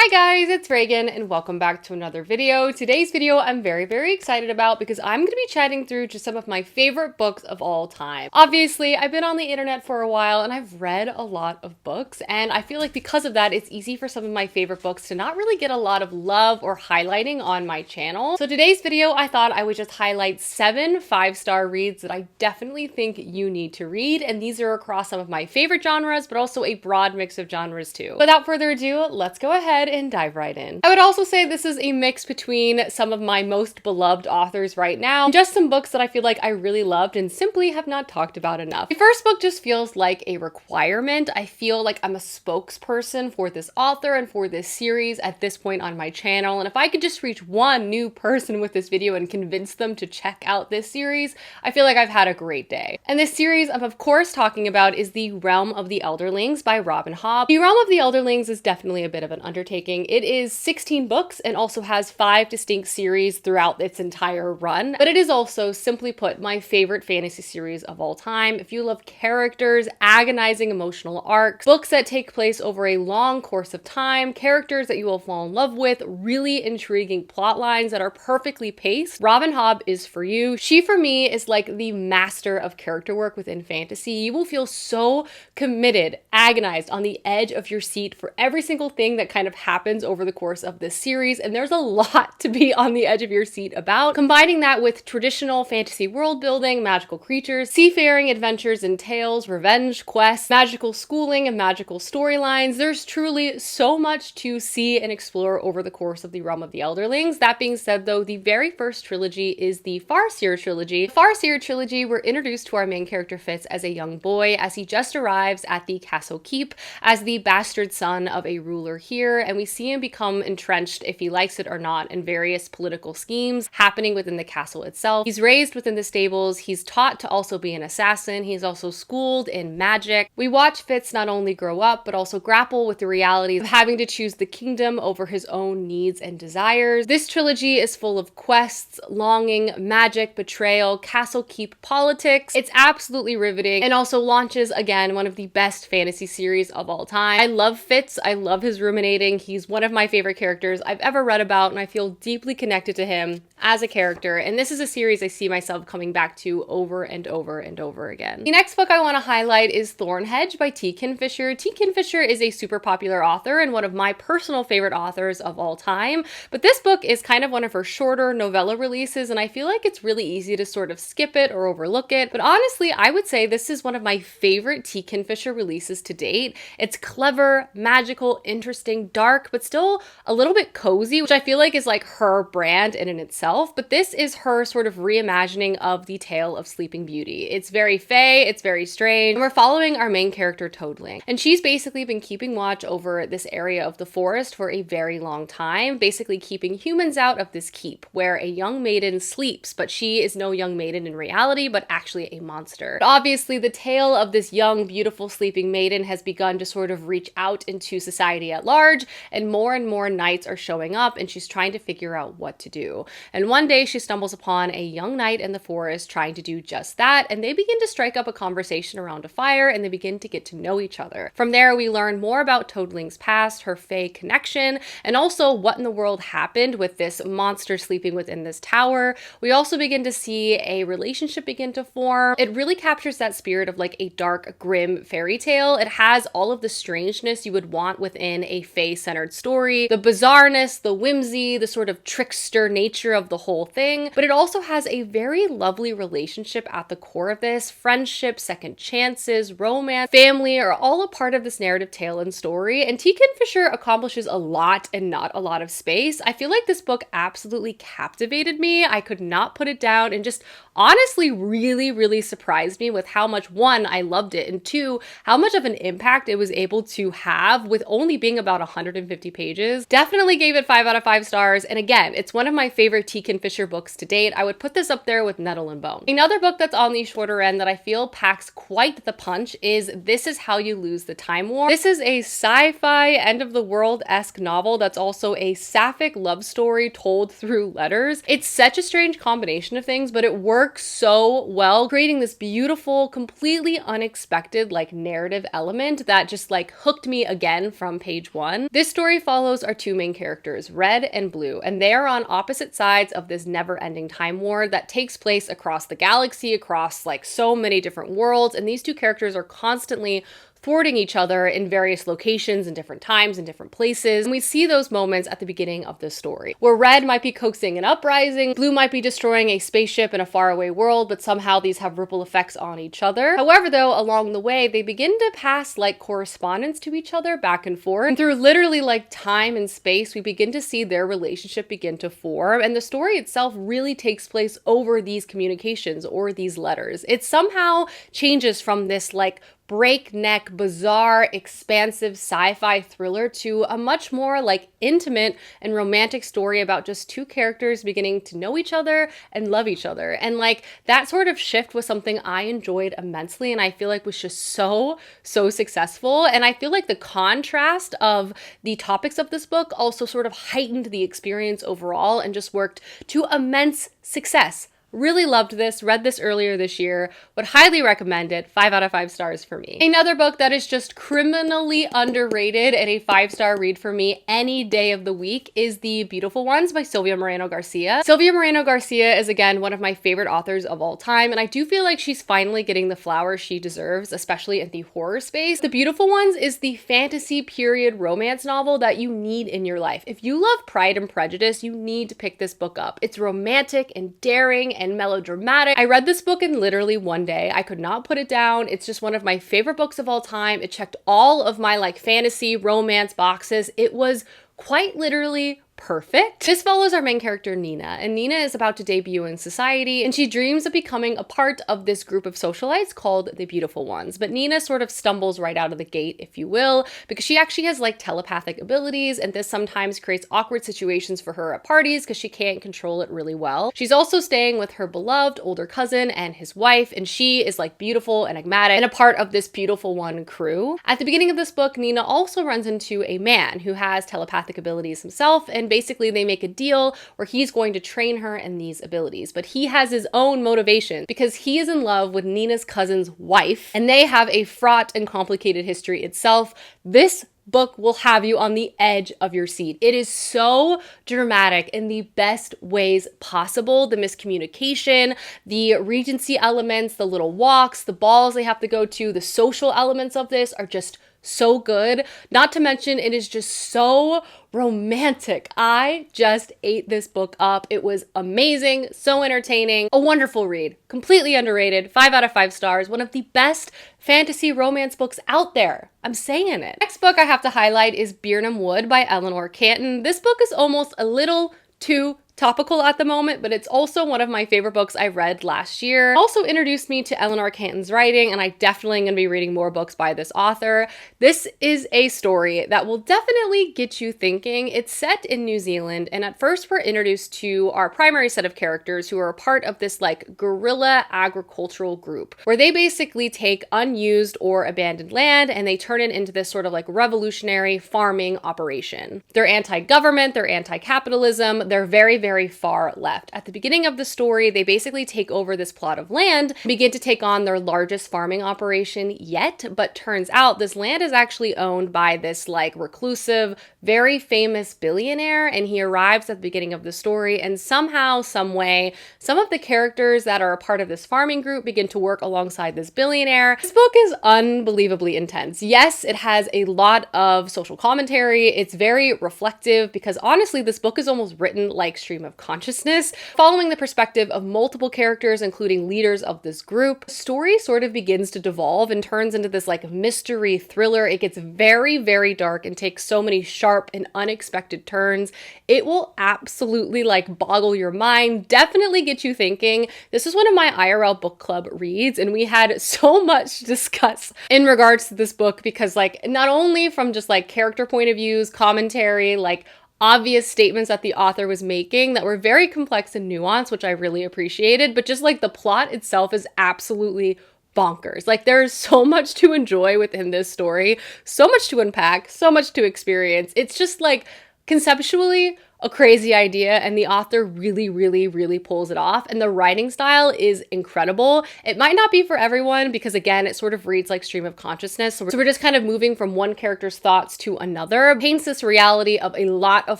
Hi guys, it's Reagan and welcome back to another video. Today's video I'm very excited about because I'm going to be chatting through just some of my favorite books of all time. Obviously, I've been on the internet for a while and I've read a lot of books, and I feel like because of that, it's easy for some of my favorite books to not really get a lot of love or highlighting on my channel. So today's video, I thought I would just highlight 7 5-star reads that I definitely think you need to read, and these are across some of my favorite genres, but also a broad mix of genres too. Without further ado, let's go ahead and dive right in. I would also say this is a mix between some of my most beloved authors right now and just some books that I feel like I really loved and simply have not talked about enough. The first book just feels like a requirement. I feel like I'm a spokesperson for this author and for this series at this point on my channel, and if I could just reach one new person with this video and convince them to check out this series, I feel like I've had a great day. And this series I'm of course talking about is The Realm of the Elderlings by Robin Hobb. The Realm of the Elderlings is definitely a bit of an undertaking. It is 16 books and also has 5 distinct series throughout its entire run, but it is also, simply put, my favorite fantasy series of all time. If you love characters, agonizing emotional arcs, books that take place over a long course of time, characters that you will fall in love with, really intriguing plot lines that are perfectly paced, Robin Hobb is for you. She, for me, is like the master of character work within fantasy. You will feel so committed, agonized, on the edge of your seat for every single thing that kind of happens over the course of this series, and there's a lot to be on the edge of your seat about. Combining that with traditional fantasy world building, magical creatures, seafaring adventures and tales, revenge quests, magical schooling, and magical storylines, there's truly so much to see and explore over the course of the Realm of the Elderlings. That being said, though, the very first trilogy is the Farseer Trilogy. The Farseer Trilogy, we're introduced to our main character Fitz as a young boy as he just arrives at the castle keep as the bastard son of a ruler here, and we see him become entrenched, if he likes it or not, in various political schemes happening within the castle itself. He's raised within the stables, he's taught to also be an assassin, he's also schooled in magic. We watch Fitz not only grow up, but also grapple with the reality of having to choose the kingdom over his own needs and desires. This trilogy is full of quests, longing, magic, betrayal, castle keep politics. It's absolutely riveting and also launches, again, one of the best fantasy series of all time. I love Fitz, I love his ruminating. He's one of my favorite characters I've ever read about, and I feel deeply connected to him as a character, and this is a series I see myself coming back to over and over and over again. The next book I want to highlight is Thornhedge by T. Kingfisher. T. Kingfisher is a super popular author and one of my personal favorite authors of all time, but this book is kind of one of her shorter novella releases, and I feel like it's really easy to sort of skip it or overlook it, but honestly, I would say this is one of my favorite T. Kingfisher releases to date. It's clever, magical, interesting, dark, but still a little bit cozy, which I feel like is like her brand in itself, but this is her sort of reimagining of the tale of Sleeping Beauty. It's very fey, it's very strange, and we're following our main character Toadling, and she's basically been keeping watch over this area of the forest for a very long time, basically keeping humans out of this keep where a young maiden sleeps, but she is no young maiden in reality, but actually a monster. But obviously, the tale of this young, beautiful sleeping maiden has begun to sort of reach out into society at large, and more knights are showing up, and she's trying to figure out what to do. And one day she stumbles upon a young knight in the forest trying to do just that, and they begin to strike up a conversation around a fire, and they begin to get to know each other. From there, we learn more about Toadling's past, her fae connection, and also what in the world happened with this monster sleeping within this tower. We also begin to see a relationship begin to form. It really captures that spirit of like a dark, grim fairy tale. It has all of the strangeness you would want within a fae-centered story, the bizarreness, the whimsy, the sort of trickster nature of the whole thing, but it also has a very lovely relationship at the core of this. Friendship, second chances, romance, family are all a part of this narrative tale and story, and T. Kingfisher accomplishes a lot in not a lot of space. I feel like this book absolutely captivated me. I could not put it down, and just honestly really surprised me with how much, one, I loved it, and two, how much of an impact it was able to have with only being about 150 pages. Definitely gave it 5 out of 5 stars, and again, it's one of my favorite T. Kingfisher books to date. I would put this up there with Nettle and Bone. Another book that's on the shorter end that I feel packs quite the punch is This Is How You Lose the Time War. This is a sci-fi end-of-the-world-esque novel that's also a sapphic love story told through letters. It's such a strange combination of things, but it works so well, creating this beautiful, completely unexpected like narrative element that just like hooked me again from page one. This story follows our two main characters, Red and Blue, and they are on opposite sides of this never-ending time war that takes place across the galaxy, across like so many different worlds, and these two characters are constantly thwarting each other in various locations and different times and different places. And we see those moments at the beginning of the story, where Red might be coaxing an uprising, Blue might be destroying a spaceship in a faraway world, but somehow these have ripple effects on each other. However, though, along the way, they begin to pass like correspondence to each other back and forth. And through literally like time and space, we begin to see their relationship begin to form. And the story itself really takes place over these communications or these letters. It somehow changes from this like breakneck, bizarre, expansive sci-fi thriller to a much more like intimate and romantic story about just two characters beginning to know each other and love each other. And like that sort of shift was something I enjoyed immensely and I feel like was just so successful. And I feel like the contrast of the topics of this book also sort of heightened the experience overall and just worked to immense success. Really loved this, read this earlier this year, would highly recommend it, 5 out of 5 stars for me. Another book that is just criminally underrated and a 5-star read for me any day of the week is The Beautiful Ones by Silvia Moreno Garcia. Silvia Moreno Garcia is again one of my favorite authors of all time, and I do feel like she's finally getting the flowers she deserves, especially in the horror space. The Beautiful Ones is the fantasy period romance novel that you need in your life. If you love Pride and Prejudice, you need to pick this book up. It's romantic and daring and melodramatic. I read this book in literally one day. I could not put it down. It's just one of my favorite books of all time. It checked all of my like fantasy romance boxes. It was quite literally perfect. This follows our main character, Nina, and Nina is about to debut in society, and she dreams of becoming a part of this group of socialites called the Beautiful Ones. But Nina sort of stumbles right out of the gate, if you will, because she actually has like telepathic abilities, and this sometimes creates awkward situations for her at parties because she can't control it really well. She's also staying with her beloved older cousin and his wife, and she is like beautiful, enigmatic, and a part of this Beautiful One crew. At the beginning of this book, Nina also runs into a man who has telepathic abilities himself, and basically they make a deal where he's going to train her in these abilities. But he has his own motivation because he is in love with Nina's cousin's wife, and they have a fraught and complicated history itself. This book will have you on the edge of your seat. It is so dramatic in the best ways possible. The miscommunication, the Regency elements, the little walks, the balls they have to go to, the social elements of this are just so good. Not to mention, it is just so romantic. I just ate this book up. It was amazing, so entertaining, a wonderful read, completely underrated, 5 out of 5 stars, one of the best fantasy romance books out there. I'm saying it. Next book I have to highlight is Birnam Woods by Eleanor Catton. This book is almost a little too topical at the moment, but it's also one of my favorite books I read last year. Also introduced me to Eleanor Catton's writing, and I definitely am going to be reading more books by this author. This is a story that will definitely get you thinking. It's set in New Zealand, and at first we're introduced to our primary set of characters who are a part of this like guerrilla agricultural group, where they basically take unused or abandoned land and they turn it into this sort of like revolutionary farming operation. They're anti-government, they're anti-capitalism, they're very far left. At the beginning of the story, they basically take over this plot of land, begin to take on their largest farming operation yet, but turns out this land is actually owned by this like reclusive, very famous billionaire, and he arrives at the beginning of the story, and somehow, some way, some of the characters that are a part of this farming group begin to work alongside this billionaire. This book is unbelievably intense. Yes, it has a lot of social commentary. It's very reflective because honestly, this book is almost written like stream of consciousness, following the perspective of multiple characters, including leaders of this group. The story sort of begins to devolve and turns into this like mystery thriller. It gets very dark and takes so many sharp and unexpected turns. It will absolutely like boggle your mind, definitely get you thinking. This is one of my IRL book club reads, and we had so much to discuss in regards to this book because like not only from just like character point of views, commentary, like obvious statements that the author was making that were very complex and nuanced, which I really appreciated, but just like the plot itself is absolutely bonkers. Like there's so much to enjoy within this story, so much to unpack, so much to experience. It's just like conceptually a crazy idea, and the author really pulls it off, and the writing style is incredible. It might not be for everyone because, again, it sort of reads like stream of consciousness, so we're just kind of moving from one character's thoughts to another. It paints this reality of a lot of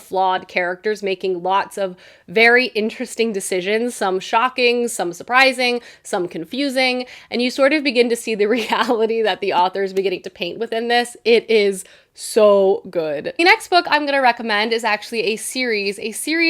flawed characters making lots of very interesting decisions, some shocking, some surprising, some confusing, and you sort of begin to see the reality that the author is beginning to paint within this. It is so good. The next book I'm going to recommend is actually a series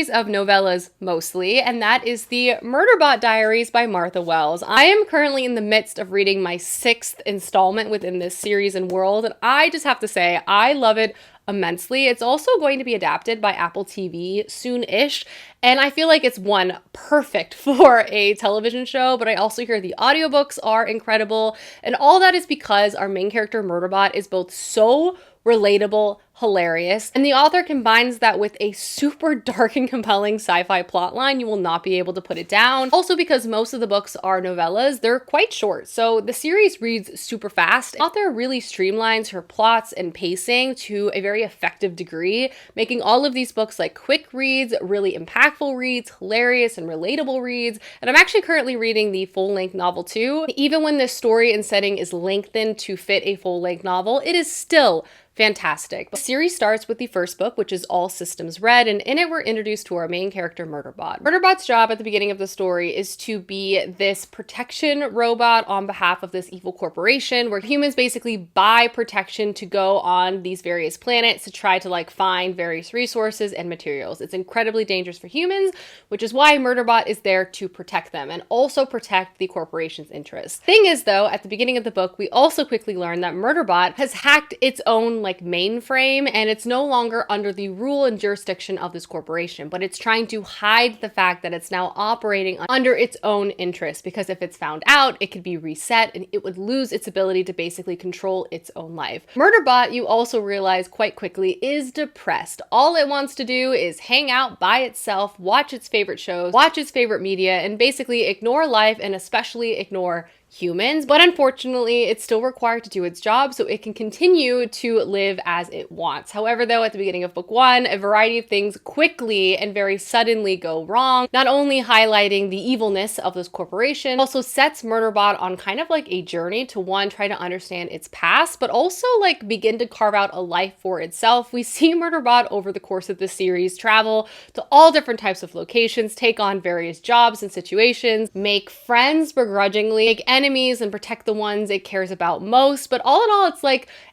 of novellas mostly, and that is the Murderbot Diaries by Martha Wells. I am currently in the midst of reading my 6th installment within this series and world, and I just have to say, I love it immensely. It's also going to be adapted by Apple TV soon-ish, and I feel like it's one perfect for a television show, but I also hear the audiobooks are incredible, and all that is because our main character Murderbot is both so relatable, hilarious, and the author combines that with a super dark and compelling sci-fi plotline. You will not be able to put it down. Also, because most of the books are novellas, they're quite short, so the series reads super fast. The author really streamlines her plots and pacing to a very effective degree, making all of these books like quick reads, really impactful reads, hilarious and relatable reads, and I'm actually currently reading the full-length novel too. Even when the story and setting is lengthened to fit a full-length novel, it is still fantastic. The series starts with the first book, which is All Systems Red, and in it we're introduced to our main character, Murderbot. Murderbot's job at the beginning of the story is to be this protection robot on behalf of this evil corporation, where humans basically buy protection to go on these various planets to try to find various resources and materials. It's incredibly dangerous for humans, which is why Murderbot is there to protect them and also protect the corporation's interests. Thing is though, at the beginning of the book, we also quickly learn that Murderbot has hacked its own mainframe, and it's no longer under the rule and jurisdiction of this corporation, but it's trying to hide the fact that it's now operating under its own interests, because if it's found out, it could be reset and it would lose its ability to basically control its own life. Murderbot, you also realize quite quickly, is depressed. All it wants to do is hang out by itself, watch its favorite shows, watch its favorite media, and basically ignore life and especially ignore humans, but unfortunately it's still required to do its job so it can continue to live as it wants. However, though, at the beginning of book 1, a variety of things quickly and very suddenly go wrong, not only highlighting the evilness of this corporation, also sets Murderbot on kind of a journey to, one, try to understand its past, but also begin to carve out a life for itself. We see Murderbot over the course of this series travel to all different types of locations, take on various jobs and situations, make friends begrudgingly, make enemies, and protect the ones it cares about most. But all in all, it's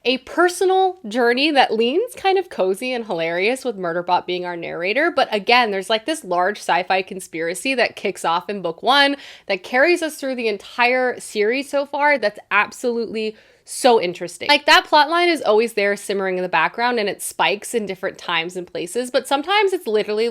a personal journey that leans kind of cozy and hilarious, with Murderbot being our narrator. But again, there's this large sci-fi conspiracy that kicks off in book 1 that carries us through the entire series so far. That's absolutely so interesting. That plotline is always there simmering in the background, and it spikes in different times and places, but sometimes it's literally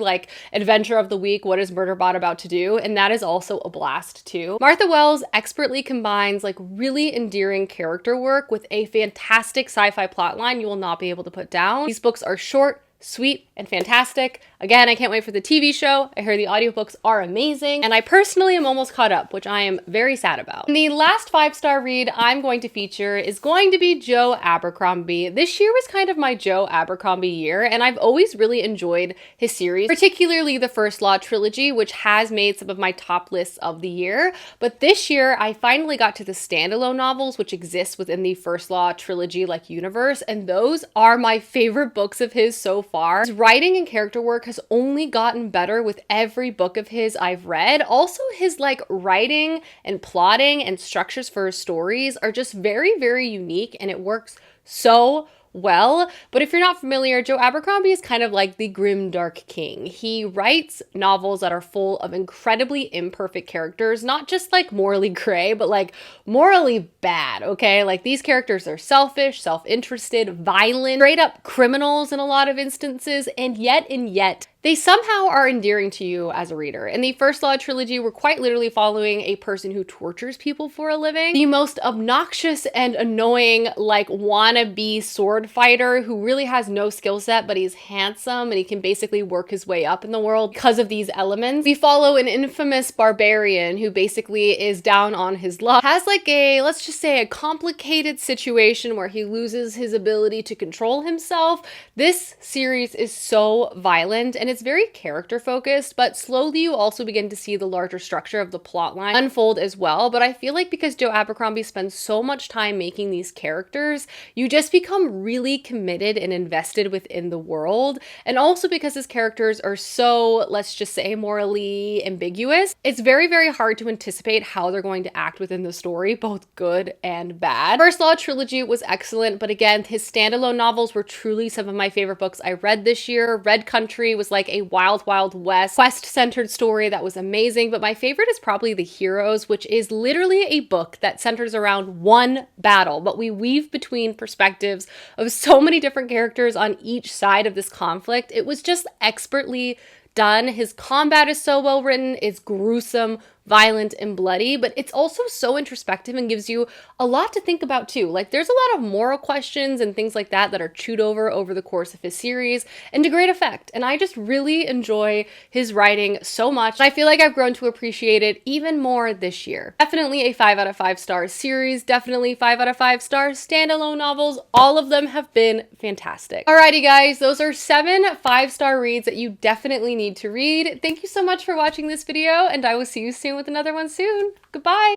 adventure of the week, what is Murderbot about to do? And that is also a blast too. Martha Wells expertly combines really endearing character work with a fantastic sci-fi plotline you will not be able to put down. These books are short, sweet, and fantastic. Again, I can't wait for the TV show. I hear the audiobooks are amazing, and I personally am almost caught up, which I am very sad about. And the last 5-star read I'm going to feature is going to be Joe Abercrombie. This year was kind of my Joe Abercrombie year, and I've always really enjoyed his series, particularly the First Law Trilogy, which has made some of my top lists of the year. But this year, I finally got to the standalone novels, which exist within the First Law Trilogy universe, and those are my favorite books of his so far. His writing and character work has only gotten better with every book of his I've read. Also, his writing and plotting and structures for his stories are just very unique, and it works so well. But if you're not familiar, Joe Abercrombie is kind of the grim dark king. He writes novels that are full of incredibly imperfect characters, not just morally gray, but morally bad, okay? These characters are selfish, self-interested, violent, straight up criminals in a lot of instances, and yet they somehow are endearing to you as a reader. In the First Law trilogy, we're quite literally following a person who tortures people for a living. The most obnoxious and annoying, like, wannabe sword fighter who really has no skill set, but he's handsome and he can basically work his way up in the world because of these elements. We follow an infamous barbarian who basically is down on his luck, has like a, let's just say, a complicated situation where he loses his ability to control himself. This series is so violent and it's very character focused, but slowly you also begin to see the larger structure of the plot line unfold as well. But I feel like because Joe Abercrombie spends so much time making these characters, you just become really committed and invested within the world. And also because his characters are so, let's just say, morally ambiguous, it's very, very hard to anticipate how they're going to act within the story, both good and bad. First Law trilogy was excellent, but again, his standalone novels were truly some of my favorite books I read this year. Red Country was like a wild, wild west quest-centered story that was amazing, but my favorite is probably The Heroes, which is literally a book that centers around one battle, but we weave between perspectives of so many different characters on each side of this conflict. It was just expertly done. His combat is so well written, it's gruesome, violent, and bloody, but it's also so introspective and gives you a lot to think about too. Like, there's a lot of moral questions and things like that that are chewed over the course of his series, and to great effect. And I just really enjoy his writing so much. I feel like I've grown to appreciate it even more this year. Definitely a 5 out of 5 star series, definitely 5 out of 5 stars standalone novels. All of them have been fantastic. Alrighty guys, those are 7 5-star reads that you definitely need to read. Thank you so much for watching this video, and I will see you soon with another one soon. Goodbye.